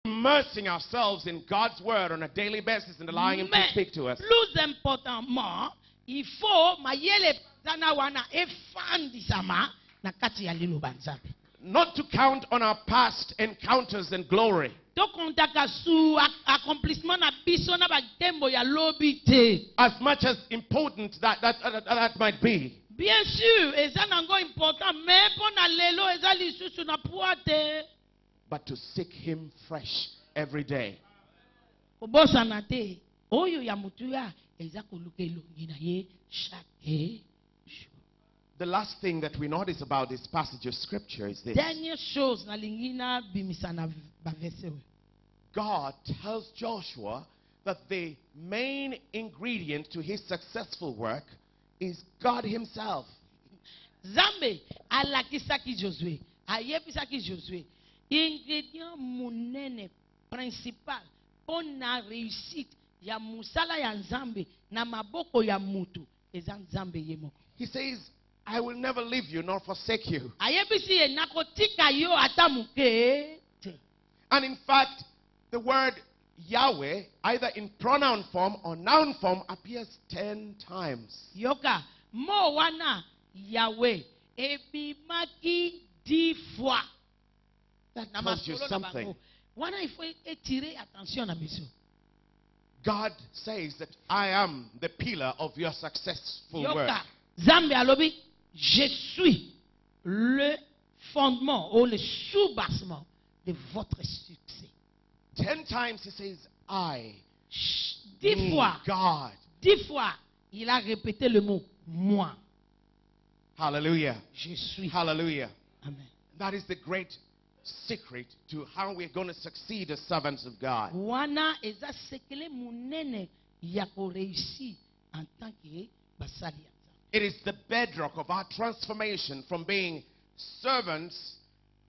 immersing ourselves in God's word on a daily basis and allowing Him to speak to us. Plus importantement, il faut mayele zana wana efandisama na kati ya liloba nzambe. Not to count on our past encounters and glory. As much as important that might be. Bien sûr, et ça n'est pas important, mais pour lelo eza lisusu na poate. But to seek Him fresh every day. Kobosana te, oyo ya mutu ya eza koluka elongi na ye chaque jour. The last thing that we notice about this passage of scripture is this. Dernière chose na lingina bimisana bavese. God tells Joshua that the main ingredient to his successful work is God Himself. Zambe alakisaki Josué, ayebisaki Josué, ingrédient munene principal pour na réussite ya musala ya Nzambe na maboko ya mutu eza Nzambe yemoko. He says, I will never leave you nor forsake you. Ayebisi nakotika yo atamuke. And in fact, the word Yahweh, either in pronoun form or noun form, appears 10 times. Yoka, mo wana Yahweh, ebimaki 10 fois. That tells you something. Wana il faut étirer attention à biso. God says that I am the pillar of your successful work. Yoka, Zambe alobi, je suis le fondement ou le soubassement de votre succès. 10 times he says, I. 10 fois. God. 10 fois, il a répété le mot moi. Hallelujah. Je suis. Hallelujah. Amen. That is the great secret to how we're going to succeed as servants of God. Wana eza sekele munene ya ko réussir en tant que basali. It is the bedrock of our transformation from being servants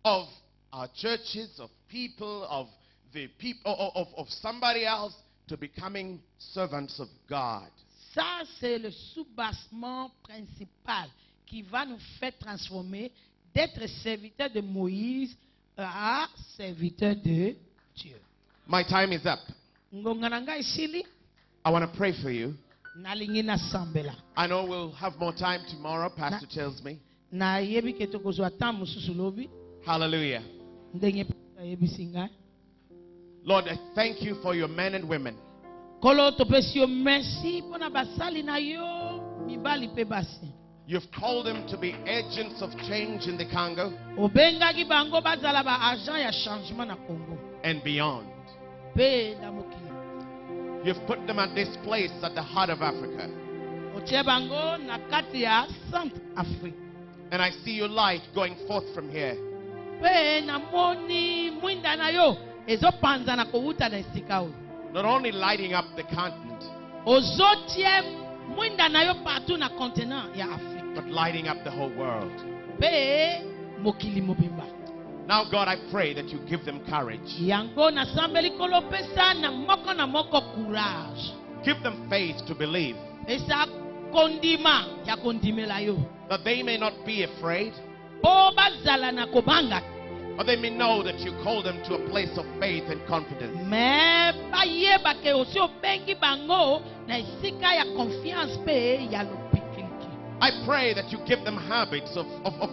of our churches, of people, of the people, of somebody else, to becoming servants of God. Ça, c'est le soubassement principal qui va nous faire transformer d'être serviteurs de Moïse à serviteurs de Dieu. My time is up. Ngongananga isili. I want to pray for you. Nalingi na sambela. I know we'll have more time tomorrow, Pastor tells me. Na yebi ke tokozwa temps mususu lobi. Hallelujah. Ndenge yebi singa. Lord, I thank you for your men and women. Kolo topesi yo merci pona basali na yo mibali pe basi. You've called them to be agents of change in the Congo Obengaki bango bazala ba agent ya changement na Congo. and beyond. Pe na mokili. You've put them at this place at the heart of Africa. Otie bango na kati ya Centre Afrique. And I see your light going forth from here. Pe na moni mwinda na yo ezo panza na kowuta na esika o. Not only lighting up the continent, Ozotie mwinda na yo partout na continent ya Afrique. but lighting up the whole world. Pe mokili mobimba. Now, God, I pray that you give them courage. Yango na sambeli kolo pesa na moko courage. Give them faith to believe Pesa kondima ya kondimela yo. that they may not be afraid, Po bazala na kobanga. or they may know that you call them to a place of faith and confidence. Me ba yeba ke osi obengi bango na esika ya confiance pe ya lopikiliki. I pray that you give them habits of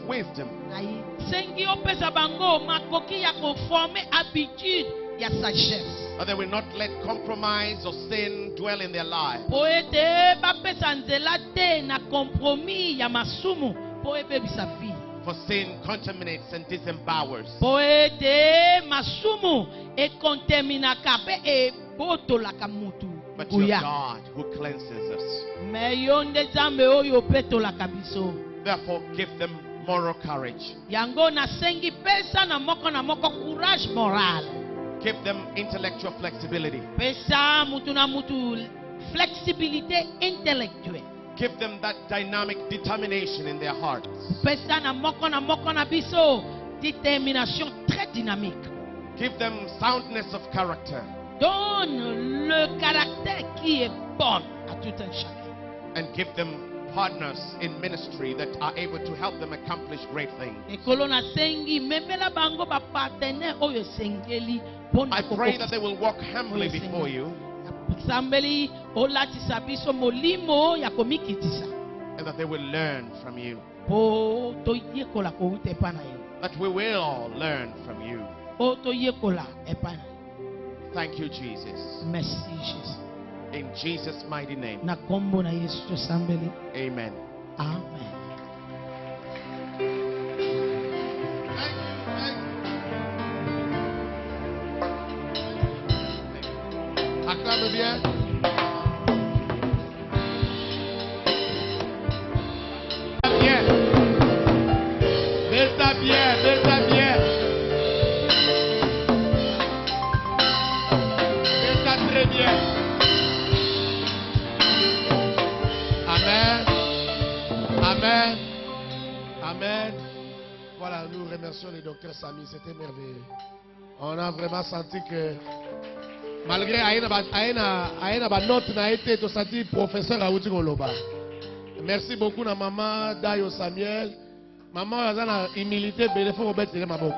wisdom. Na sengi opesa bango makoki ya conformer habitude ya sagesse. Or they will not let compromise or sin dwell in their lives. Po ete ba pesa nzela te na compromis ya masumu po ebebisa vie. For sin contaminates and disempowers. Po ete masumu e contaminaka pe e botolaka mutu. But you're God who cleanses us. Me yonde zambe oyo petolaka biso. Therefore, give them moral courage. Yango na sengi pesa na moko courage moral. Give them intellectual flexibility. Pesa mutu na mutu flexibilité intellectuelle. Give them that dynamic determination in their hearts. Pesa na moko na biso détermination très dynamique. Give them soundness of character. Donne le caractère qui est bon à tout un chacun. And give them partners in ministry that are able to help them accomplish great things. Ekolo na sengi mepela bango ba partenaire oyo sengeli I pray that they will walk humbly before you. Sambeli olatisa biso molimo ya komikitisa. And that they will learn from you. Po toyekola ko utepana yo. That we will all learn from you. Po toyekola epana. Thank you, Jesus. Merci Jesus. In Jesus' mighty name. Na kombo na Yesu sambeli. Amen. Amen. Acclame bien. Bien. Mets-ta bien, mets-ta bien. Mets-ta très bien. Amen. Amen. Amen. Voilà, nous remercions le docteur Samy, c'était merveilleux. On a vraiment senti que malgré Aïna note n'a été tout senti professeur Aouti Goloba. Merci beaucoup à maman Dayo Samuel. Maman a une humilité, mais il faut remettre les mamans.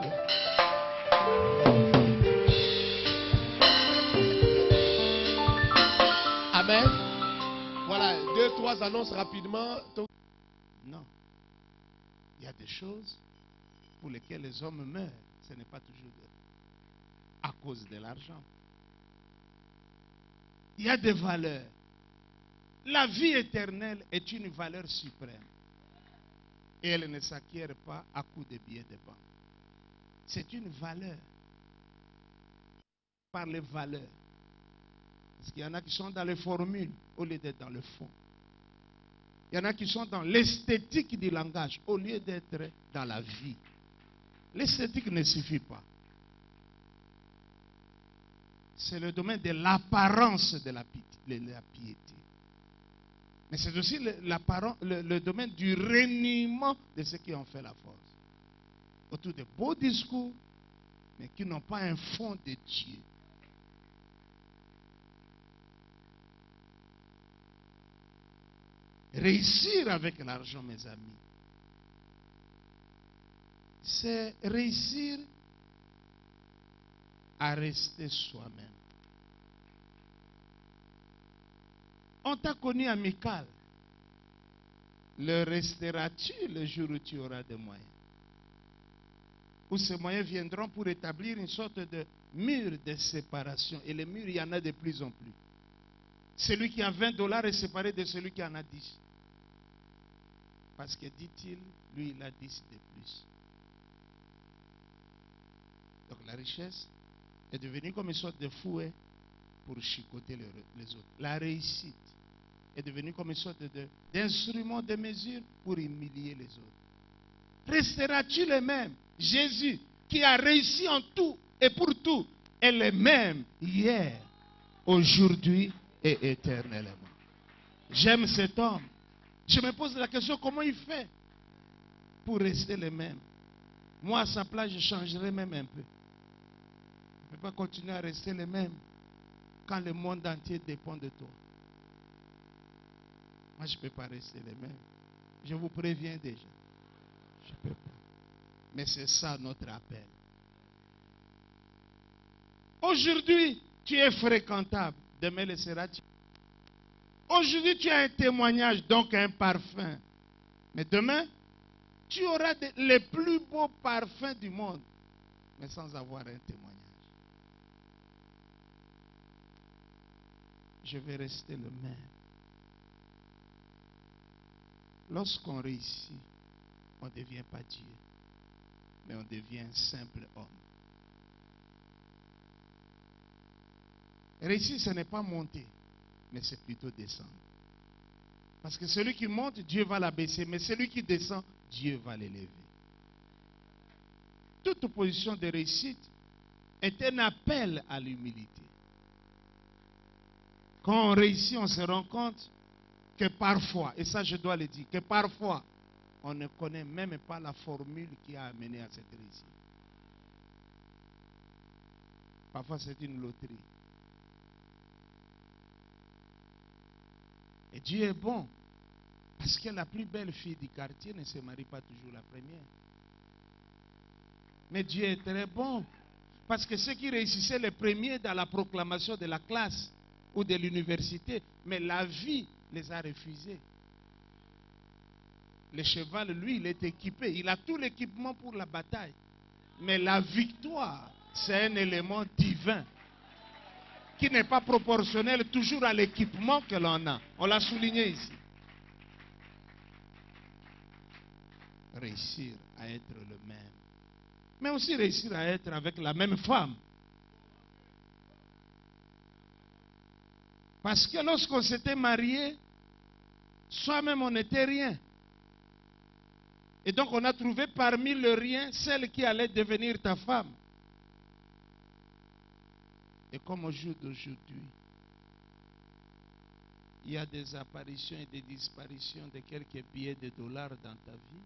Amen. Voilà, 2-3 annonces rapidement. Non. Il y a des choses pour lesquelles les hommes meurent. Ce n'est pas toujours à cause de l'argent. Il y a des valeurs. La vie éternelle est une valeur suprême. Et elle ne s'acquiert pas à coup de billets de banque. C'est une valeur. Par les valeurs. Parce qu'il y en a qui sont dans les formules au lieu d'être dans le fond. Il y en a qui sont dans l'esthétique du langage au lieu d'être dans la vie. L'esthétique ne suffit pas. C'est le domaine de l'apparence de la piété. Mais c'est aussi le domaine du reniement de ceux qui ont fait la force. Autour de beaux discours, mais qui n'ont pas un fond de Dieu. Réussir avec l'argent, mes amis, c'est réussir à rester soi-même. On t'a connu amical. Le resteras-tu le jour où tu auras des moyens? Ou ces moyens viendront pour établir une sorte de mur de séparation. Et les murs, il y en a de plus en plus. Celui qui a $20 est séparé de celui qui en a 10. Parce que, dit-il, lui, il a 10 de plus. Donc la richesse est devenue comme une sorte de fouet pour chicoter les autres. La réussite est devenue comme une sorte d'instrument de mesure pour humilier les autres. Resteras-tu le même? Jésus, qui a réussi en tout et pour tout, est le même hier, aujourd'hui et éternellement. J'aime cet homme. Je me pose la question, comment il fait pour rester le même? Moi, à sa place, je changerais même un peu. Je ne peux pas continuer à rester le même quand le monde entier dépend de toi. Moi, je ne peux pas rester le même. Je vous préviens déjà. Je ne peux pas. Mais c'est ça notre appel. Aujourd'hui, tu es fréquentable. Demain, le seras-tu. Aujourd'hui, tu as un témoignage, donc un parfum. Mais demain, tu auras les plus beaux parfums du monde, mais sans avoir un témoignage. Je vais rester le même. Lorsqu'on réussit, on ne devient pas Dieu, mais on devient un simple homme. Réussir, ce n'est pas monter, mais c'est plutôt descendre. Parce que celui qui monte, Dieu va l'abaisser, mais celui qui descend, Dieu va l'élever. Toute position de réussite est un appel à l'humilité. Quand on réussit, on se rend compte que parfois, et ça je dois le dire, que parfois, on ne connaît même pas la formule qui a amené à cette réussite. Parfois, c'est une loterie. Et Dieu est bon. Parce que la plus belle fille du quartier ne se marie pas toujours la première. Mais Dieu est très bon. Parce que ceux qui réussissaient les premiers dans la proclamation de la classe ou de l'université, mais la vie les a refusés. Le cheval, lui, il est équipé. Il a tout l'équipement pour la bataille. Mais la victoire, c'est un élément divin qui n'est pas proportionnel toujours à l'équipement que l'on a. On l'a souligné ici. Réussir à être le même. Mais aussi réussir à être avec la même femme. Parce que lorsqu'on s'était marié, soi-même on n'était rien. Et donc on a trouvé parmi le rien celle qui allait devenir ta femme. Et comme au jour d'aujourd'hui, il y a des apparitions et des disparitions de quelques billets de dollars dans ta vie,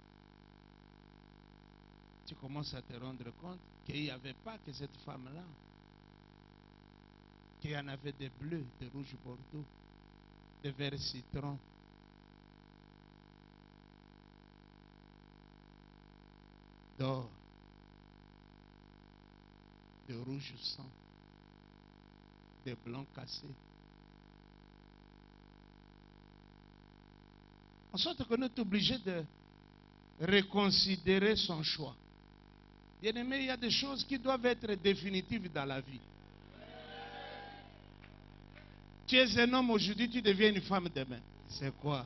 tu commences à te rendre compte qu'il n'y avait pas que cette femme-là. Qu'il y en avait des bleus, des rouges bordeaux, des verts citron. D'or, de rouge sang, de blancs cassés. En sorte qu'on est obligé de reconsidérer son choix. Bien aimé, il y a des choses qui doivent être définitives dans la vie. Tu es un homme aujourd'hui, tu deviens une femme demain. C'est quoi?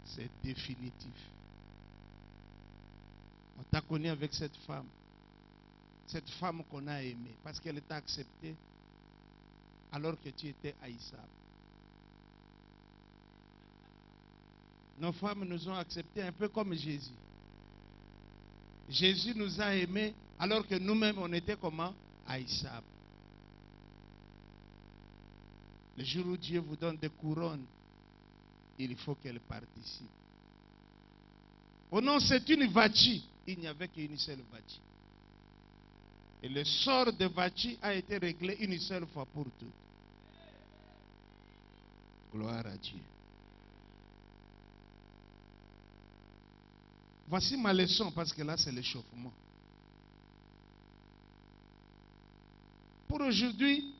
C'est définitif. On t'a connu avec cette femme qu'on a aimée, parce qu'elle t'a accepté alors que tu étais haïssable. Nos femmes nous ont acceptés un peu comme Jésus. Jésus nous a aimés alors que nous-mêmes on était comment? Haïssables. Le jour où Dieu vous donne des couronnes, il faut qu'elle participe. Oh non, c'est une Vachi. Il n'y avait qu'une seule Vachi. Et le sort de Vachi a été réglé une seule fois pour toutes. Gloire à Dieu. Voici ma leçon, parce que là c'est l'échauffement. Pour aujourd'hui,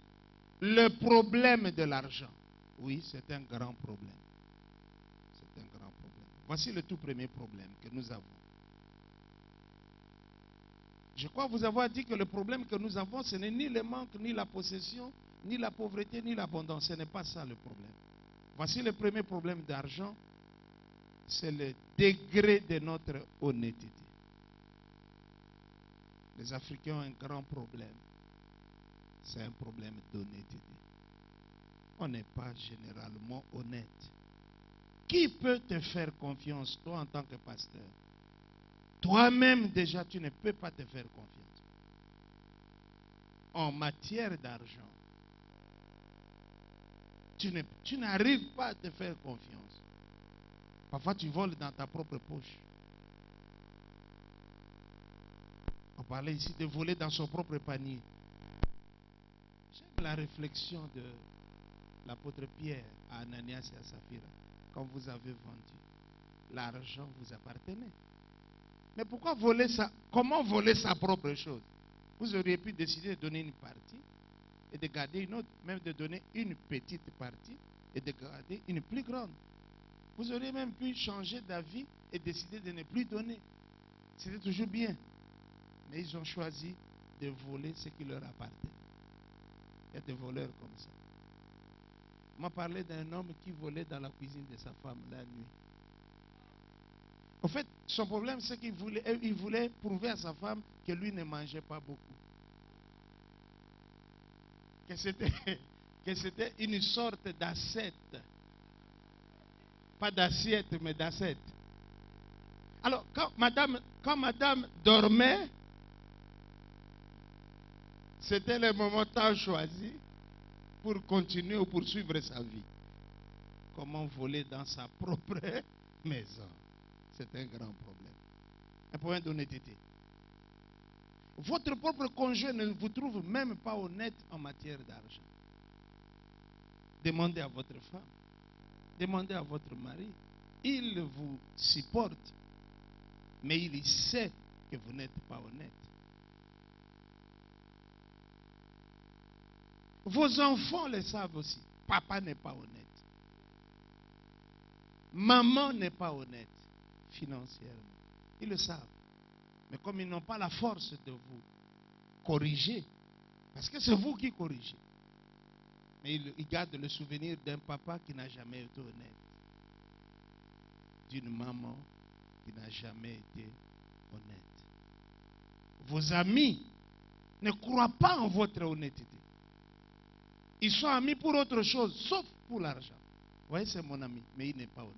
le problème de l'argent. Oui, c'est un grand problème. C'est un grand problème. Voici le tout premier problème que nous avons. Je crois vous avoir dit que le problème que nous avons, ce n'est ni le manque, ni la possession, ni la pauvreté, ni l'abondance. Ce n'est pas ça le problème. Voici le premier problème d'argent. C'est le degré de notre honnêteté. Les Africains ont un grand problème. C'est un problème d'honnêteté. On n'est pas généralement honnête. Qui peut te faire confiance, toi en tant que pasteur? Toi-même déjà, tu ne peux pas te faire confiance. En matière d'argent, tu n'arrives pas à te faire confiance. Parfois, tu voles dans ta propre poche. On parlait ici de voler dans son propre panier. J'aime la réflexion de l'apôtre Pierre à Ananias et à Saphira. Quand vous avez vendu, l'argent vous appartenait. Mais pourquoi voler ça? Comment voler sa propre chose? Vous auriez pu décider de donner une partie et de garder une autre, même de donner une petite partie et de garder une plus grande. Vous auriez même pu changer d'avis et décider de ne plus donner. C'était toujours bien. Mais ils ont choisi de voler ce qui leur appartenait. Il y a des voleurs comme ça. On m'a parlé d'un homme qui volait dans la cuisine de sa femme la nuit. En fait, son problème, c'est qu'il voulait prouver à sa femme que lui ne mangeait pas beaucoup. Que c'était une sorte d'assiette. Pas d'assiette, mais d'assiette. Alors, quand madame dormait, c'était le moment tant choisi pour continuer ou poursuivre sa vie. Comment voler dans sa propre maison? C'est un grand problème. Un problème d'honnêteté. Votre propre conjoint ne vous trouve même pas honnête en matière d'argent. Demandez à votre femme. Demandez à votre mari. Il vous supporte. Mais il sait que vous n'êtes pas honnête. Vos enfants le savent aussi. Papa n'est pas honnête. Maman n'est pas honnête financièrement. Ils le savent. Mais comme ils n'ont pas la force de vous corriger, parce que c'est vous qui corrigez, mais ils gardent le souvenir d'un papa qui n'a jamais été honnête, d'une maman qui n'a jamais été honnête. Vos amis ne croient pas en votre honnêteté. Ils sont amis pour autre chose, sauf pour l'argent. Vous voyez, c'est mon ami, mais il n'est pas honnête.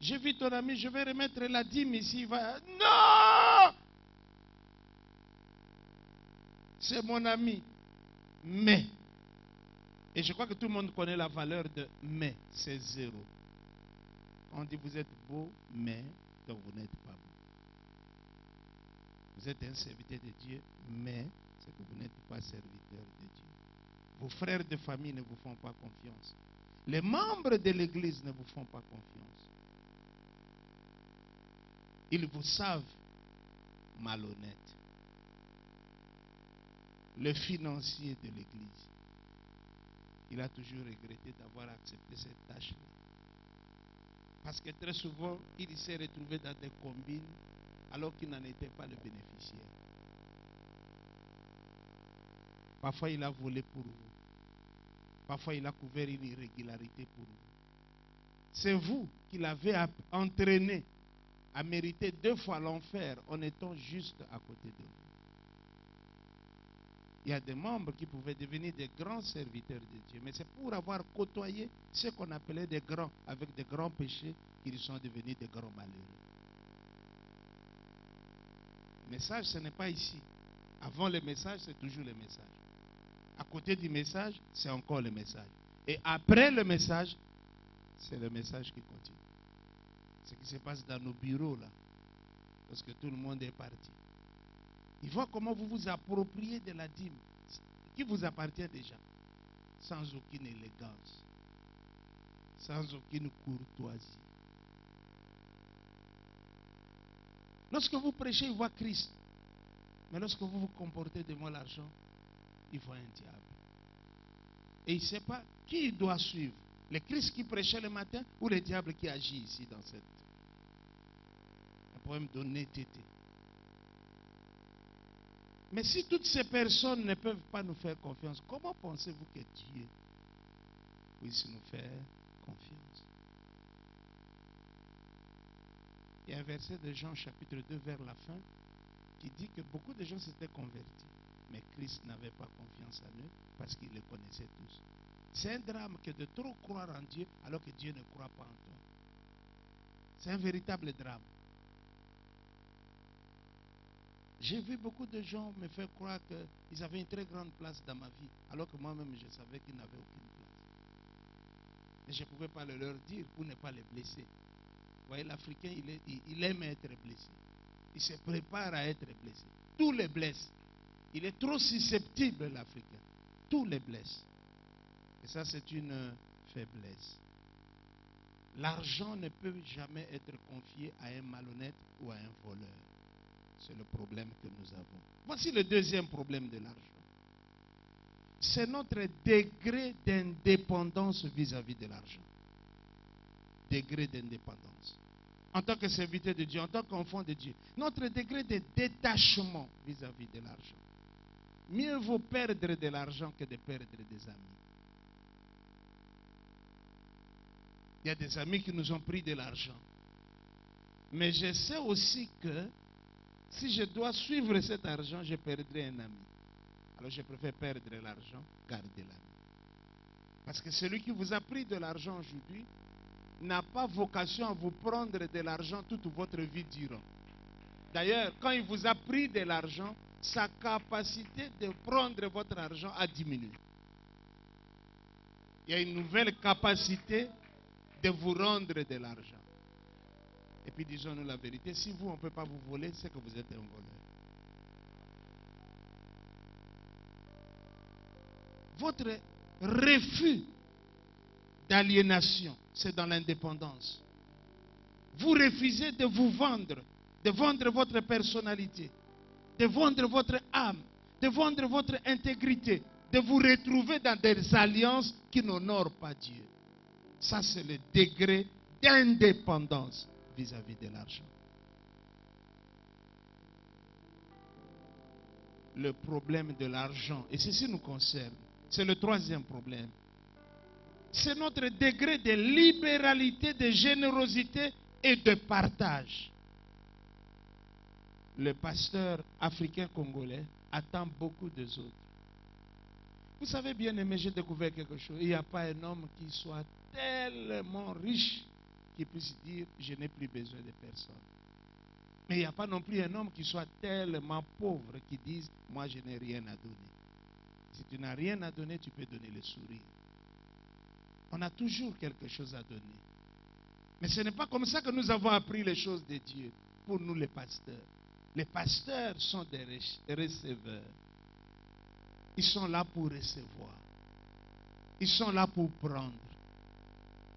J'ai vu ton ami, je vais remettre la dîme ici. Il va... Non! C'est mon ami. Mais. Et je crois que tout le monde connaît la valeur de mais. C'est zéro. On dit vous êtes beau, mais donc vous n'êtes pas beau. Vous êtes un serviteur de Dieu, mais c'est que vous n'êtes pas serviteur de Dieu. Vos frères de famille ne vous font pas confiance. Les membres de l'église ne vous font pas confiance. Ils vous savent malhonnête. Le financier de l'église, il a toujours regretté d'avoir accepté cette tâche-là. Parce que très souvent, il s'est retrouvé dans des combines alors qu'il n'en était pas le bénéficiaire. Parfois, il a volé pour vous. Parfois, il a couvert une irrégularité pour vous. C'est vous qui l'avez entraîné à mériter 2 fois l'enfer en étant juste à côté de vous. Il y a des membres qui pouvaient devenir des grands serviteurs de Dieu, mais c'est pour avoir côtoyé ce qu'on appelait des grands, avec des grands péchés, qu'ils sont devenus des grands malheureux. Le message, ce n'est pas ici. Avant le message, c'est toujours le message. À côté du message, c'est encore le message. Et après le message, c'est le message qui continue. Ce qui se passe dans nos bureaux là, parce que tout le monde est parti. Il voit comment vous vous appropriez de la dîme qui vous appartient déjà, sans aucune élégance, sans aucune courtoisie. Lorsque vous prêchez, il voit Christ. Mais lorsque vous vous comportez devant l'argent, il voit un diable. Et il ne sait pas qui il doit suivre. Le Christ qui prêchait le matin ou le diable qui agit ici dans cette... Un problème d'honnêteté. Mais si toutes ces personnes ne peuvent pas nous faire confiance, comment pensez-vous que Dieu puisse nous faire confiance? Il y a un verset de Jean chapitre 2 vers la fin qui dit que beaucoup de gens s'étaient convertis. Mais Christ n'avait pas confiance en eux parce qu'il les connaissait tous. C'est un drame que de trop croire en Dieu alors que Dieu ne croit pas en toi. C'est un véritable drame. J'ai vu beaucoup de gens me faire croire qu'ils avaient une très grande place dans ma vie alors que moi-même je savais qu'ils n'avaient aucune place. Mais je ne pouvais pas le leur dire pour ne pas les blesser. Vous voyez, l'Africain, il aime être blessé. Il se prépare à être blessé. Tous les blessent. Il est trop susceptible, l'Africain. Tous les blessent. Et ça, c'est une faiblesse. L'argent ne peut jamais être confié à un malhonnête ou à un voleur. C'est le problème que nous avons. Voici le deuxième problème de l'argent. C'est notre degré d'indépendance vis-à-vis de l'argent. Degré d'indépendance. En tant que serviteur de Dieu, en tant qu'enfant de Dieu. Notre degré de détachement vis-à-vis de l'argent. Mieux vaut perdre de l'argent que de perdre des amis. Il y a des amis qui nous ont pris de l'argent. Mais je sais aussi que si je dois suivre cet argent, je perdrai un ami. Alors je préfère perdre l'argent, garder l'ami. Parce que celui qui vous a pris de l'argent aujourd'hui n'a pas vocation à vous prendre de l'argent toute votre vie durant. D'ailleurs, quand il vous a pris de l'argent, sa capacité de prendre votre argent a diminué. Il y a une nouvelle capacité de vous rendre de l'argent. Et puis disons-nous la vérité, si vous, on ne peut pas vous voler, c'est que vous êtes un voleur. Votre refus d'aliénation, c'est dans l'indépendance. Vous refusez de vous vendre, de vendre votre personnalité, de vendre votre âme, de vendre votre intégrité, de vous retrouver dans des alliances qui n'honorent pas Dieu. Ça, c'est le degré d'indépendance vis-à-vis de l'argent. Le problème de l'argent, et ceci nous concerne, c'est le troisième problème. C'est notre degré de libéralité, de générosité et de partage. Le pasteur africain congolais attend beaucoup des autres. Vous savez, bien aimé, j'ai découvert quelque chose. Il n'y a pas un homme qui soit tellement riche qui puisse dire « je n'ai plus besoin de personne ». Mais il n'y a pas non plus un homme qui soit tellement pauvre qui dise « moi je n'ai rien à donner ». Si tu n'as rien à donner, tu peux donner le sourire. On a toujours quelque chose à donner. Mais ce n'est pas comme ça que nous avons appris les choses de Dieu pour nous les pasteurs. Les pasteurs sont des receveurs. Ils sont là pour recevoir. Ils sont là pour prendre.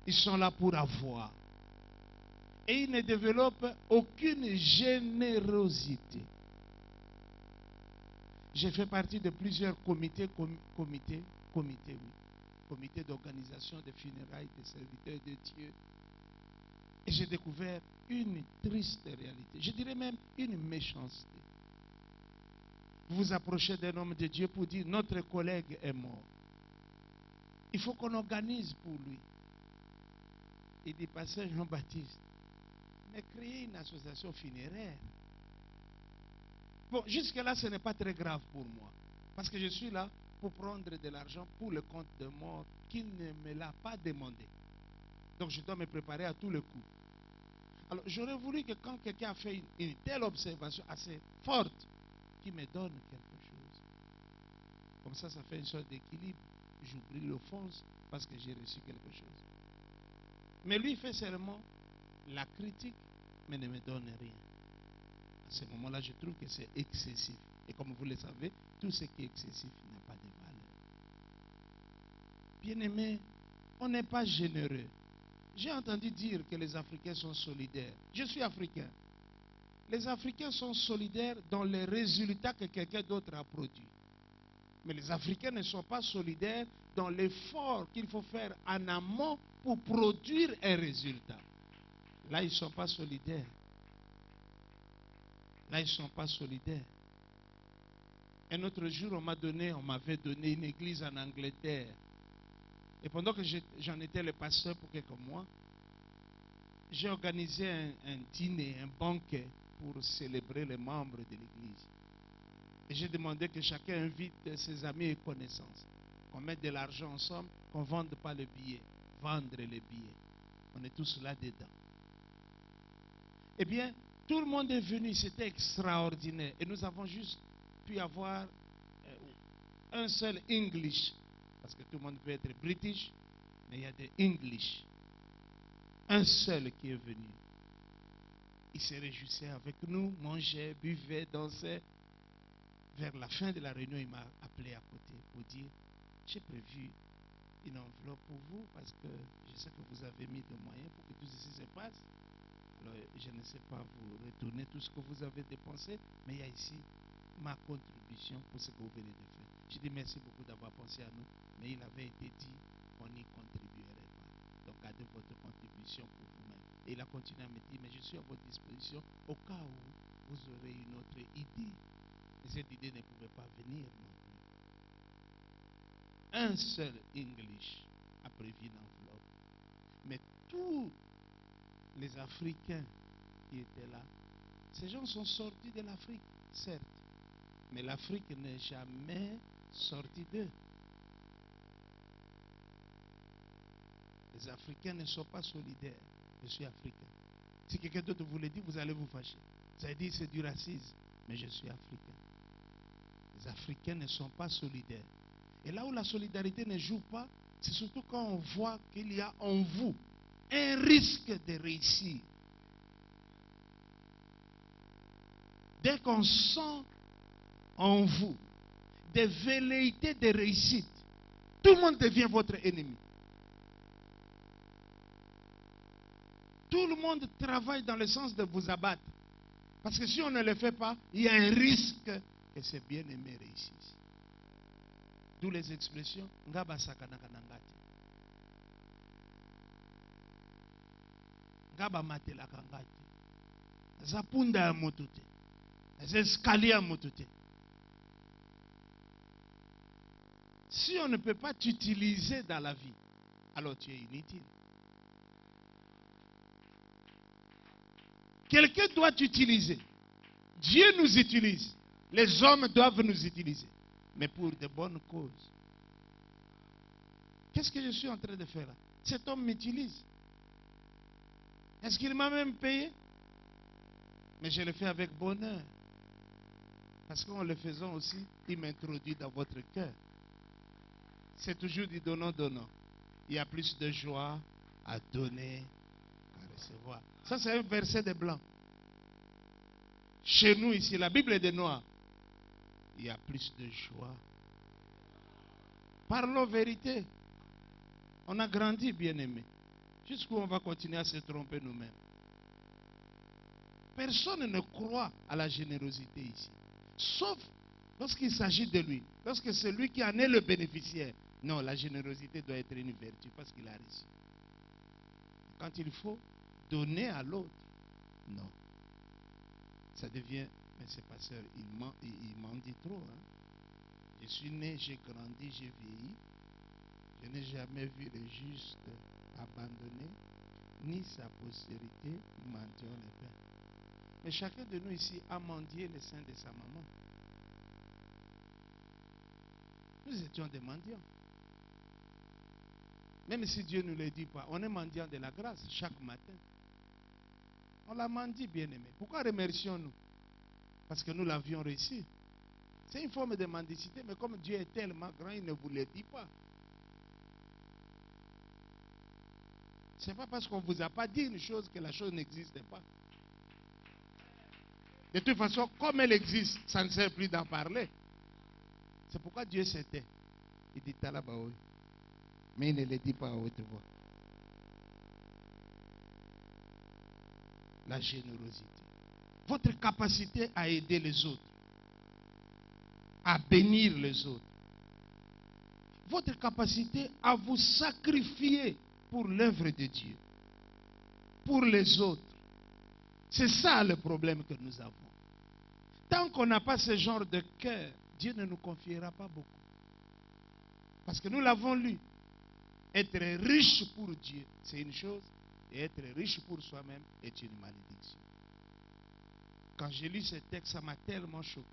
Ils sont là pour avoir. Et ils ne développent aucune générosité. J'ai fait partie de plusieurs comités d'organisation des funérailles des serviteurs de Dieu. Et j'ai découvert une triste réalité. Je dirais même une méchanceté. Vous vous approchez d'un homme de Dieu pour dire notre collègue est mort. Il faut qu'on organise pour lui. Il dit, pasteur Jean-Baptiste, mais créer une association funéraire. Bon, jusque-là, ce n'est pas très grave pour moi. Parce que je suis là pour prendre de l'argent pour le compte de mort qui ne me l'a pas demandé. Donc, je dois me préparer à tous les coups. Alors, j'aurais voulu que quand quelqu'un a fait une telle observation assez forte, qu'il me donne quelque chose. Comme ça, ça fait une sorte d'équilibre. J'oublie l'offense parce que j'ai reçu quelque chose. Mais lui fait seulement la critique, mais ne me donne rien. À ce moment-là, je trouve que c'est excessif. Et comme vous le savez, tout ce qui est excessif n'a pas de valeur. Bien-aimé, on n'est pas généreux. J'ai entendu dire que les Africains sont solidaires. Je suis africain. Les Africains sont solidaires dans les résultats que quelqu'un d'autre a produits. Mais les Africains ne sont pas solidaires dans l'effort qu'il faut faire en amont pour produire un résultat. Là, ils ne sont pas solidaires. Là, ils ne sont pas solidaires. Un autre jour, on m'avait donné une église en Angleterre. Et pendant que j'en étais le pasteur pour quelques mois, j'ai organisé un dîner, un banquet pour célébrer les membres de l'église. Et j'ai demandé que chacun invite ses amis et connaissances. Qu'on mette de l'argent ensemble, qu'on ne vende pas le billet. Vendre les billets. On est tous là-dedans. Eh bien, tout le monde est venu, c'était extraordinaire. Et nous avons juste pu avoir un seul English. Parce que tout le monde peut être British, mais il y a des English. Un seul qui est venu. Il se réjouissait avec nous, mangeait, buvait, dansait. Vers la fin de la réunion, il m'a appelé à côté pour dire, j'ai prévu une enveloppe pour vous parce que je sais que vous avez mis des moyens pour que tout ceci se passe. Alors, je ne sais pas vous retourner tout ce que vous avez dépensé, mais il y a ici ma contribution pour ce que vous venez de faire. Je dis merci beaucoup d'avoir pensé à nous, mais il avait été dit qu'on n'y contribuerait pas. Donc, gardez votre contribution pour vous-même. Et il a continué à me dire, mais je suis à votre disposition au cas où vous aurez une autre idée. Et cette idée ne pouvait pas venir non plus. Un seul English a prévu une enveloppe. Mais tous les Africains qui étaient là, ces gens sont sortis de l'Afrique, certes. Mais l'Afrique n'est jamais sortie d'eux. Les Africains ne sont pas solidaires. Je suis africain. Si quelqu'un d'autre vous le dit, vous allez vous fâcher. Ça veut dire que c'est du racisme. Mais je suis africain. Les Africains ne sont pas solidaires. Et là où la solidarité ne joue pas, c'est surtout quand on voit qu'il y a en vous un risque de réussir. Dès qu'on sent en vous des velléités de réussite, tout le monde devient votre ennemi. Tout le monde travaille dans le sens de vous abattre. Parce que si on ne le fait pas, il y a un risque que ces bien-aimés réussissent. D'où les expressions. Ngaba sakanaka nangati. Ngaba matelaka ngati. Zapunda ya motute. Les escaliers à motute. Si on ne peut pas t'utiliser dans la vie, alors tu es inutile. Quelqu'un doit t'utiliser. Dieu nous utilise. Les hommes doivent nous utiliser. Mais pour de bonnes causes. Qu'est-ce que je suis en train de faire là? Cet homme m'utilise. Est-ce qu'il m'a même payé? Mais je le fais avec bonheur. Parce qu'en le faisant aussi, il m'introduit dans votre cœur. C'est toujours du donnant-donnant. Il y a plus de joie à donner qu'à recevoir. Ça, c'est un verset de blanc. Chez nous, ici, la Bible est de noir. Il y a plus de joie. Parlons vérité. On a grandi, bien-aimé. Jusqu'où on va continuer à se tromper nous-mêmes. Personne ne croit à la générosité ici. Sauf lorsqu'il s'agit de lui. Lorsque c'est lui qui en est le bénéficiaire. Non, la générosité doit être une vertu parce qu'il a reçu. Quand il faut donner à l'autre, non. Ça devient, mais c'est pasteur, il m'en dit trop. Hein? Je suis né, j'ai grandi, j'ai vieilli. Je n'ai jamais vu le juste abandonné, ni sa postérité mendiant le pain. Mais chacun de nous ici a mendié le sein de sa maman. Nous étions des mendiants. Même si Dieu ne le dit pas, on est mendiant de la grâce chaque matin. On l'a mendie, bien-aimé. Pourquoi remercions-nous? Parce que nous l'avions reçu. C'est une forme de mendicité, mais comme Dieu est tellement grand, il ne vous le dit pas. Ce n'est pas parce qu'on ne vous a pas dit une chose que la chose n'existe pas. De toute façon, comme elle existe, ça ne sert plus d'en parler. C'est pourquoi Dieu s'était. Il dit Talabaoui. Mais il ne le dit pas à haute voix. La générosité. Votre capacité à aider les autres. À bénir les autres. Votre capacité à vous sacrifier pour l'œuvre de Dieu. Pour les autres. C'est ça le problème que nous avons. Tant qu'on n'a pas ce genre de cœur, Dieu ne nous confiera pas beaucoup. Parce que nous l'avons lu. Être riche pour Dieu, c'est une chose. Et être riche pour soi-même est une malédiction. Quand j'ai lu ce texte, ça m'a tellement choqué.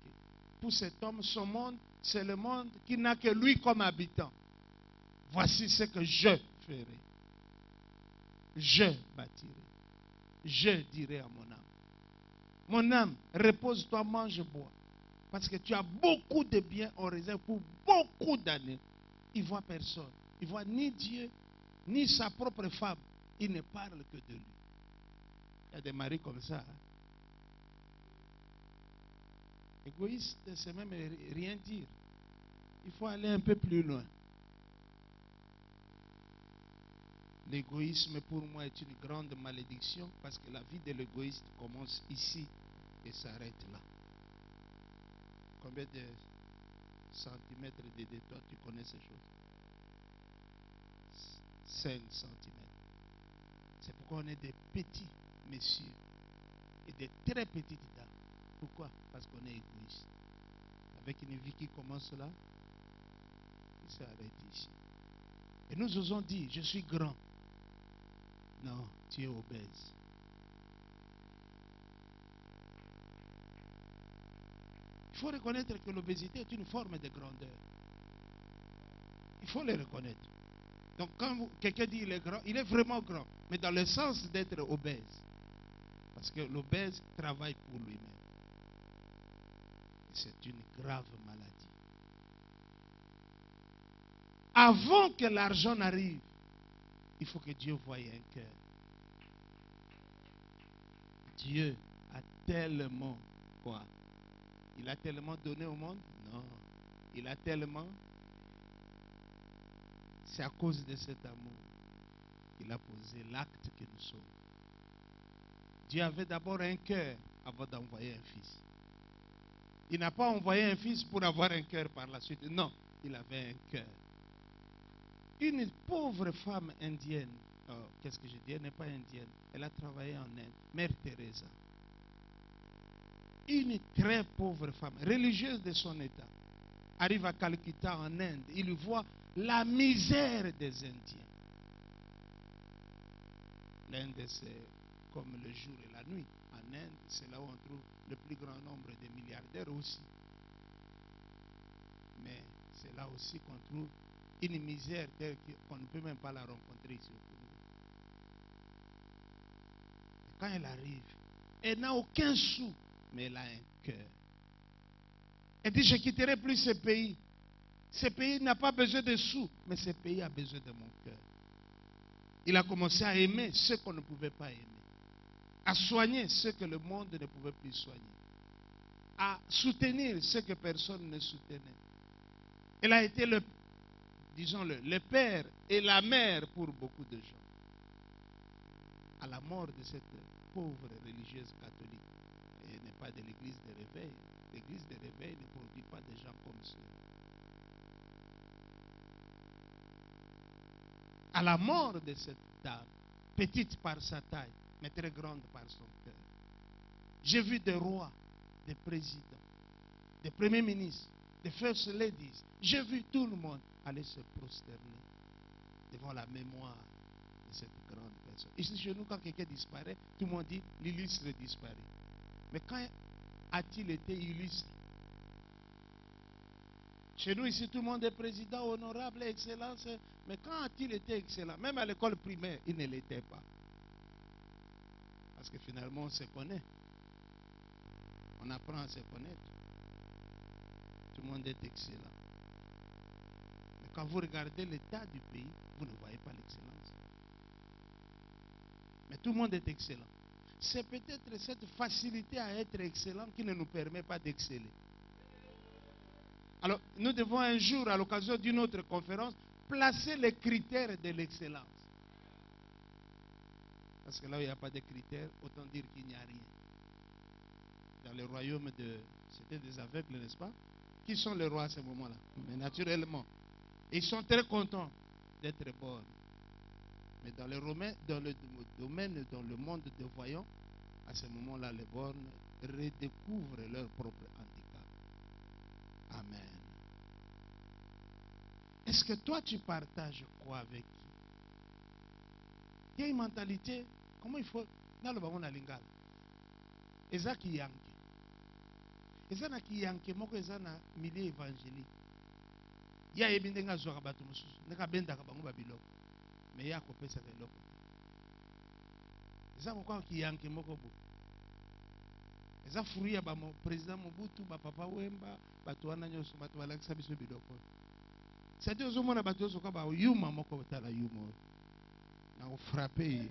Pour cet homme, son monde, c'est le monde qui n'a que lui comme habitant. Voici ce que je ferai. Je bâtirai. Je dirai à mon âme. Mon âme, repose-toi, mange, bois. Parce que tu as beaucoup de biens en réserve pour beaucoup d'années. Il ne voit personne. Il ne voit ni Dieu, ni sa propre femme. Il ne parle que de lui. Il y a des maris comme ça. Hein? Égoïste, c'est même rien dire. Il faut aller un peu plus loin. L'égoïsme pour moi est une grande malédiction parce que la vie de l'égoïste commence ici et s'arrête là. Combien de centimètres de toi tu connais ces choses? 5 centimètres. C'est pourquoi on est des petits messieurs et des très petites dames. Pourquoi? Parce qu'on est égoïste. Avec une vie qui commence là, qui s'arrête ici. Et nous osons dire, je suis grand. Non, tu es obèse. Il faut reconnaître que l'obésité est une forme de grandeur. Il faut le reconnaître. Donc quand quelqu'un dit qu'il est grand, il est vraiment grand. Mais dans le sens d'être obèse. Parce que l'obèse travaille pour lui-même. C'est une grave maladie. Avant que l'argent n'arrive, il faut que Dieu voie un cœur. Dieu a tellement quoi? Il a tellement donné au monde? Non. Il a tellement. C'est à cause de cet amour qu'il a posé l'acte que nous sommes. Dieu avait d'abord un cœur avant d'envoyer un fils. Il n'a pas envoyé un fils pour avoir un cœur par la suite. Non, il avait un cœur. Une pauvre femme indienne, qu'est-ce que je dis, elle n'est pas indienne, elle a travaillé en Inde, Mère Teresa. Une très pauvre femme, religieuse de son état, arrive à Calcutta en Inde, il voit la misère des Indiens. L'Inde, c'est comme le jour et la nuit. En Inde, c'est là où on trouve le plus grand nombre de milliardaires aussi. Mais c'est là aussi qu'on trouve une misère telle qu'on ne peut même pas la rencontrer ici au Congo. Et quand elle arrive, elle n'a aucun sou, mais elle a un cœur. Elle dit, je ne quitterai plus ce pays. Ce pays n'a pas besoin de sous, mais ce pays a besoin de mon cœur. Il a commencé à aimer ce qu'on ne pouvait pas aimer. À soigner ce que le monde ne pouvait plus soigner. À soutenir ce que personne ne soutenait. Elle a été le père et la mère pour beaucoup de gens. À la mort de cette pauvre religieuse catholique, elle n'est pas de l'église de réveil. L'église de réveil ne produit pas des gens comme ceux. À la mort de cette dame, petite par sa taille, mais très grande par son cœur, j'ai vu des rois, des présidents, des premiers ministres, des first ladies. J'ai vu tout le monde aller se prosterner devant la mémoire de cette grande personne. Ici chez nous, quand quelqu'un disparaît, tout le monde dit l'illustre disparaît. Mais quand a-t-il été illustre? Chez nous ici, tout le monde est président, honorable, excellence. Mais quand a-t-il été excellent? Même à l'école primaire, il ne l'était pas. Parce que finalement, on se connaît. On apprend à se connaître. Tout le monde est excellent. Mais quand vous regardez l'état du pays, vous ne voyez pas l'excellence. Mais tout le monde est excellent. C'est peut-être cette facilité à être excellent qui ne nous permet pas d'exceller. Alors, nous devons un jour, à l'occasion d'une autre conférence, placer les critères de l'excellence. Parce que là où il n'y a pas de critères, autant dire qu'il n'y a rien. Dans le royaume c'était des aveugles, n'est-ce pas? Qui sont les rois à ce moment-là? Mais naturellement. Ils sont très contents d'être bornes. Mais dans le domaine, dans le monde des voyants, à ce moment-là, les bornes redécouvrent leur propre handicap. Amen. Est-ce que toi, tu partages quoi avec qui? Il y a une mentalité, comment il faut, dans le bamon à lingala. Eza ki yanke. Eza na ki yanke, moko eza na milieu évangélique. Ya yebi ndenga zwaka bato mosusu, neka bendaka bango babiloko. Mais ya kopesa eloko. Eza kokwa ki yanke moko bo. Eza fruit ya ba président Mobutu, ba papa Wemba, bato wana nyoso bato balakisa biso biloko. C'est-à-dire ozomona bato soka ba yuma moko otala yuma. Na frappé.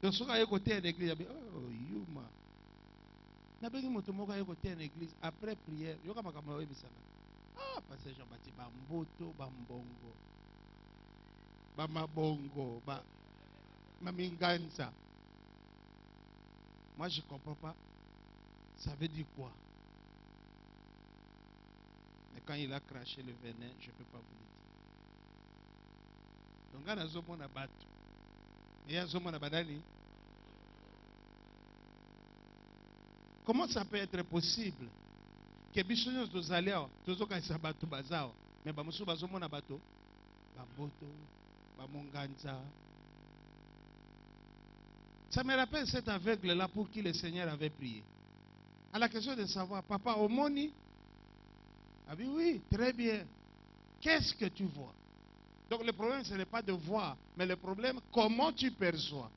Donc soka ye côté de l'église, oh yuma. Na bengi moto moko ye côté de l'église après prière, yoka makambo oyebisana. Ah, pasteur Jean-Baptiste Bamboto, Bambongo. Bamabongo, Maminganza. Moi je ne comprends pas. Ça veut dire quoi? Mais quand il a craché le venin, je ne peux pas vous le dire. Donc, il y a un homme battu. Il y a un homme badani. Comment ça peut être possible que bisognos dos aliao, tous autres qui battu bazao, mais bamusu bazomo na bato, bamboto, bamonganza. Ça me rappelle cet aveugle là pour qui le Seigneur avait prié. À la question de savoir, papa, au moni, ah oui, très bien. Qu'est-ce que tu vois? Donc le problème, ce n'est pas de voir, mais le problème, comment tu perçois.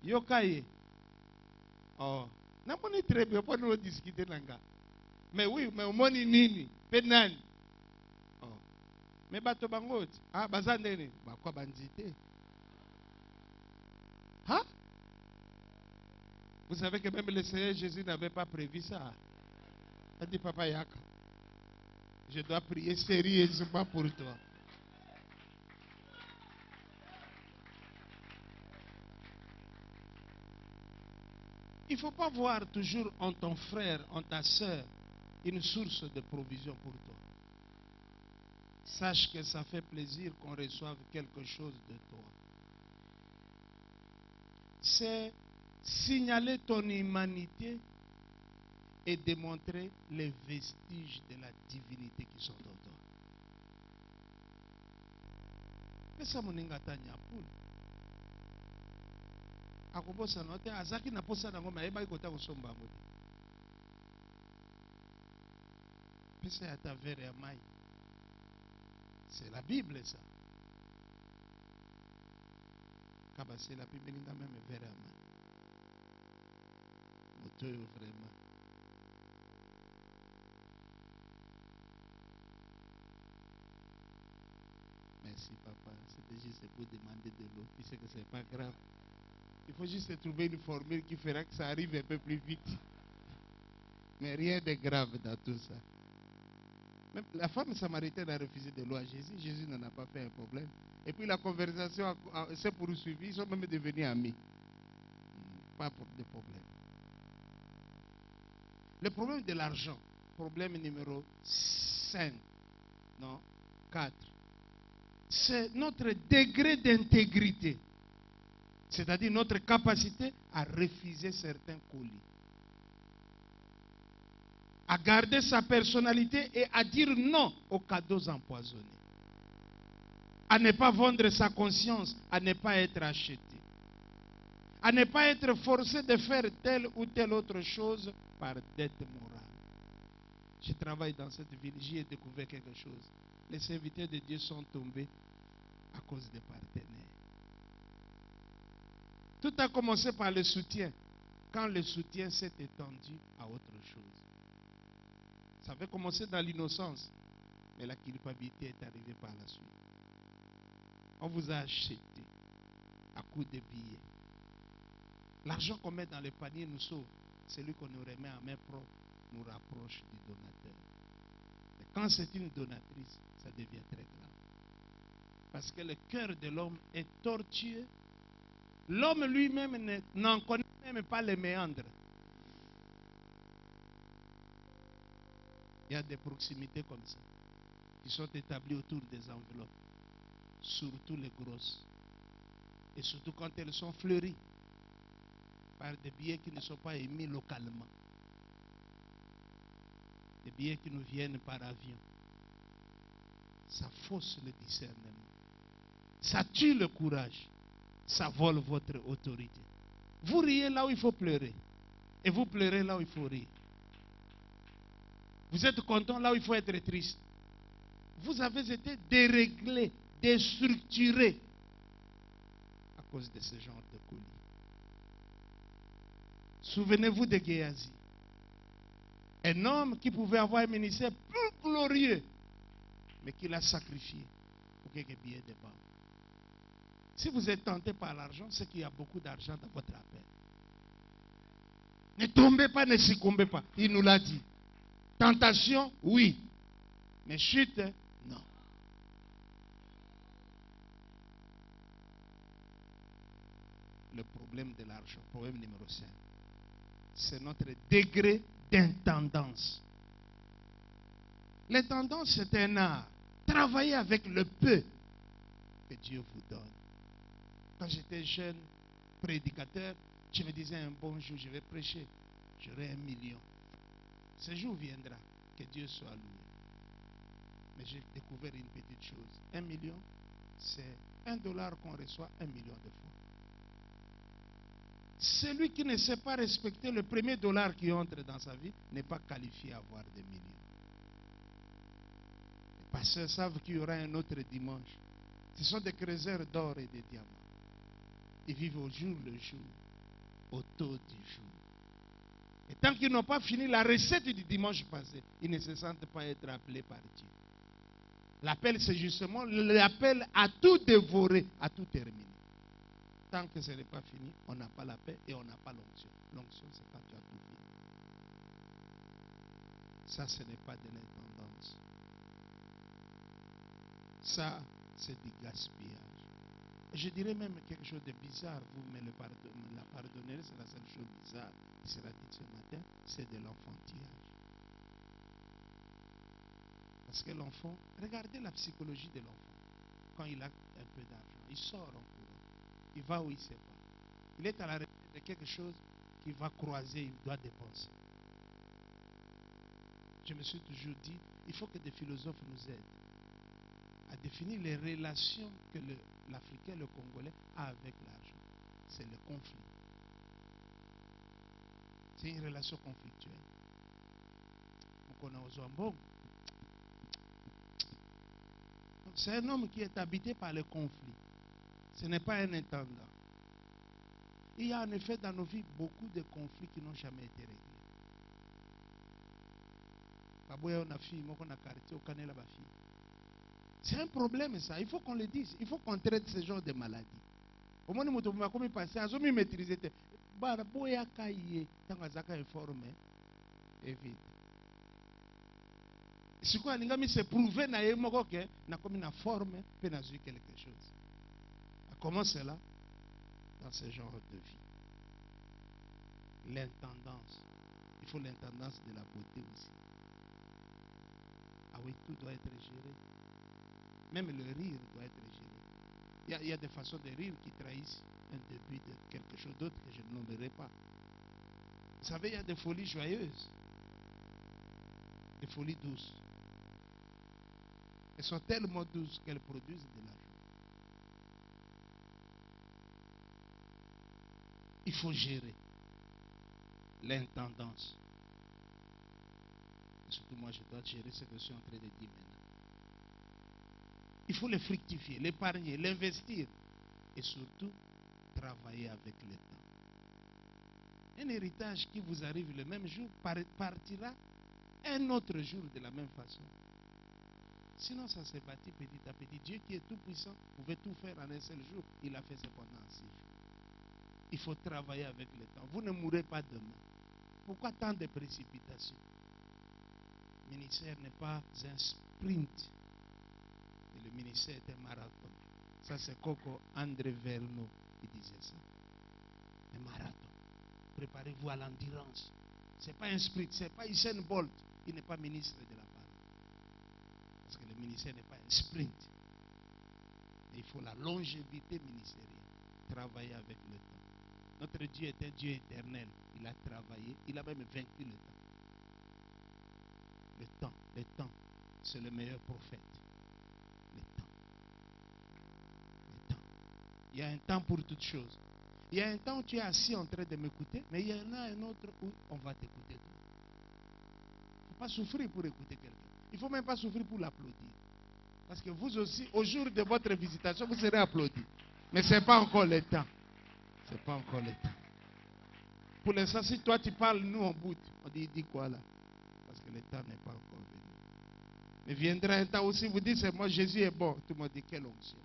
Yokaye. Oh, n'a pas très bien, pas nous discuter là. Mais oui, mais au moni nini, penani. Oh, mais bato bangot, ah, bazandene, bah quoi bandité? Hein? Vous savez que même le Seigneur Jésus n'avait pas prévu ça. Il a dit, papa Yaka, je dois prier sérieusement pour toi. Il ne faut pas voir toujours en ton frère, en ta soeur, une source de provision pour toi. Sache que ça fait plaisir qu'on reçoive quelque chose de toi. C'est signaler ton humanité et démontrer les vestiges de la divinité qui sont en toi. Mais ça mon ingatanya poule. Akobosa note azaki na posa nango mayeba ikota kosomba ngote. Pesa ya ta verre ya mai. C'est la Bible ça. Kabase la Bible ninga même verre ya mai. Moto vraiment. Merci papa, c'était juste pour demander de l'eau, puis c'est que c'est pas grave. Il faut juste trouver une formule qui fera que ça arrive un peu plus vite. Mais rien de grave dans tout ça. Même la femme samaritaine a refusé de l'eau à Jésus. Jésus n'en a pas fait un problème. Et puis la conversation s'est poursuivie. Ils sont même devenus amis. Pas pour de problème. Le problème de l'argent, problème numéro 5, non, 4, c'est notre degré d'intégrité. C'est-à-dire notre capacité à refuser certains colis. À garder sa personnalité et à dire non aux cadeaux empoisonnés. À ne pas vendre sa conscience, à ne pas être acheté. À ne pas être forcé de faire telle ou telle autre chose par dette morale. Je travaille dans cette ville, j'y ai découvert quelque chose. Les serviteurs de Dieu sont tombés à cause des partenaires. Tout a commencé par le soutien. Quand le soutien s'est étendu à autre chose. Ça avait commencé dans l'innocence. Mais la culpabilité est arrivée par la suite. On vous a acheté à coup de billets. L'argent qu'on met dans le panier nous sauve. Celui qu'on nous remet en main propre nous rapproche du donateur. Mais quand c'est une donatrice, ça devient très grave. Parce que le cœur de l'homme est tortueux. L'homme lui-même n'en connaît même pas les méandres. Il y a des proximités comme ça qui sont établies autour des enveloppes, surtout les grosses, et surtout quand elles sont fleuries par des billets qui ne sont pas émis localement, des billets qui nous viennent par avion. Ça fausse le discernement, ça tue le courage, ça vole votre autorité. Vous riez là où il faut pleurer, et vous pleurez là où il faut rire. Vous êtes content là où il faut être triste. Vous avez été déréglé, déstructuré à cause de ce genre de colis. Souvenez-vous de Géasi. Un homme qui pouvait avoir un ministère plus glorieux, mais qui l'a sacrifié pour quelques billets de banque. Si vous êtes tenté par l'argent, c'est qu'il y a beaucoup d'argent dans votre appel. Ne tombez pas, ne succombez pas. Il nous l'a dit. Tentation, oui. Mais chute, non. Le problème de l'argent, problème numéro 5, c'est notre degré d'intendance. L'intendance, c'est un art. Travaillez avec le peu que Dieu vous donne. Quand j'étais jeune prédicateur, je me disais un bon jour, je vais prêcher, j'aurai 1 million. Ce jour viendra, que Dieu soit loué. Mais j'ai découvert une petite chose. 1 million, c'est $1 qu'on reçoit 1 million de fois. Celui qui ne sait pas respecter le premier dollar qui entre dans sa vie n'est pas qualifié à avoir des millions. Les pasteurs savent qu'il y aura un autre dimanche. Ce sont des creuseurs d'or et de diamants. Ils vivent au jour le jour, au taux du jour. Et tant qu'ils n'ont pas fini la recette du dimanche passé, ils ne se sentent pas être appelés par Dieu. L'appel, c'est justement l'appel à tout dévorer, à tout terminer. Tant que ce n'est pas fini, on n'a pas la paix et on n'a pas l'onction. L'onction, c'est quand tu as tout fini. Ça, ce n'est pas de l'intendance. Ça, c'est du gaspillage. je dirais même quelque chose de bizarre. Vous me la pardonnerez, c'est la seule chose bizarre qui sera dite ce matin, c'est de l'enfantillage. Parce que l'enfant, regardez la psychologie de l'enfant. Quand il a un peu d'argent, il sort en courant. Il va où il ne sait pas. Il est à la recherche de quelque chose qu'il va croiser, il doit dépenser. Je me suis toujours dit, il faut que des philosophes nous aident à définir les relations que l'Africain, le Congolais a avec l'argent. C'est le conflit. C'est une relation conflictuelle. C'est un homme qui est habité par le conflit. Ce n'est pas un intendant. Il y a en effet dans nos vies beaucoup de conflits qui n'ont jamais été réglés. C'est un problème ça, il faut qu'on le dise, il faut qu'on traite ce genre de maladies. Au moins, nous avons passé à nous maîtriser. Baraboya kaye, tangazaka informé, et vite. Si quoi, l'ingami s'est prouvé na yemoko que na comme une forme, peut na quelque chose. Comment cela? Dans ce genre de vie. L'intendance. Il faut l'intendance de la beauté aussi. Ah oui, tout doit être géré. Même le rire doit être géré. Il y a des façons de rire qui trahissent un début de quelque chose d'autre que je ne nommerai pas. Vous savez, il y a des folies joyeuses, des folies douces. Elles sont tellement douces qu'elles produisent de l'argent. Il faut gérer l'intendance. Et surtout, moi, je dois gérer ce que je suis en train de dire maintenant. Il faut le fructifier, l'épargner, l'investir. Et surtout, travailler avec le temps. Un héritage qui vous arrive le même jour partira un autre jour de la même façon. Sinon, ça se bâtit petit à petit. Dieu qui est tout puissant pouvait tout faire en un seul jour. Il a fait cependant en 6 jours. Il faut travailler avec le temps. Vous ne mourrez pas demain. Pourquoi tant de précipitation? Le ministère n'est pas un sprint. Et le ministère est un marathon. Ça, c'est Coco André Verneau qui disait ça. Un marathon. Préparez-vous à l'endurance. Ce n'est pas un sprint. Ce n'est pas Usain Bolt. Il n'est pas ministre de la parole. Parce que le ministère n'est pas un sprint. Mais il faut la longévité ministérielle. Travailler avec le temps. Notre Dieu est un Dieu éternel. Il a travaillé. Il a même vaincu le temps. Le temps, c'est le meilleur prophète. Le temps. Le temps. Il y a un temps pour toutes choses. Il y a un temps où tu es assis en train de m'écouter, mais il y en a un autre où on va t'écouter. Il ne faut pas souffrir pour écouter quelqu'un. Il ne faut même pas souffrir pour l'applaudir. Parce que vous aussi, au jour de votre visitation, vous serez applaudi. Mais ce n'est pas encore le temps. Ce n'est pas encore le temps. Pour l'instant, si toi tu parles, nous on boude. On dit quoi là? Parce que le temps n'est pas encore venu. Mais viendra un temps aussi, vous dites, c'est moi, Jésus est bon. Tout le monde dit, quelle onction.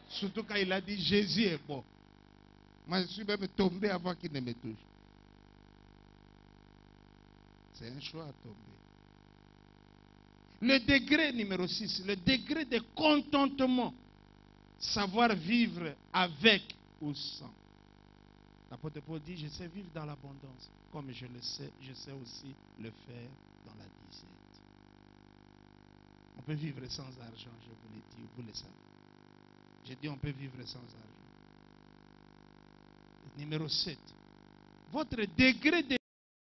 Surtout quand il a dit, Jésus est bon. Moi, je suis même tombé avant qu'il ne me touche. C'est un choix à tomber. Le degré numéro 6, le degré de contentement. Savoir vivre avec ou sans. L'apôtre Paul dit, je sais vivre dans l'abondance. Comme je le sais, je sais aussi le faire dans la disette. On peut vivre sans argent, je vous l'ai dit, vous le savez. J'ai dit on peut vivre sans argent. Numéro 7. Votre degré de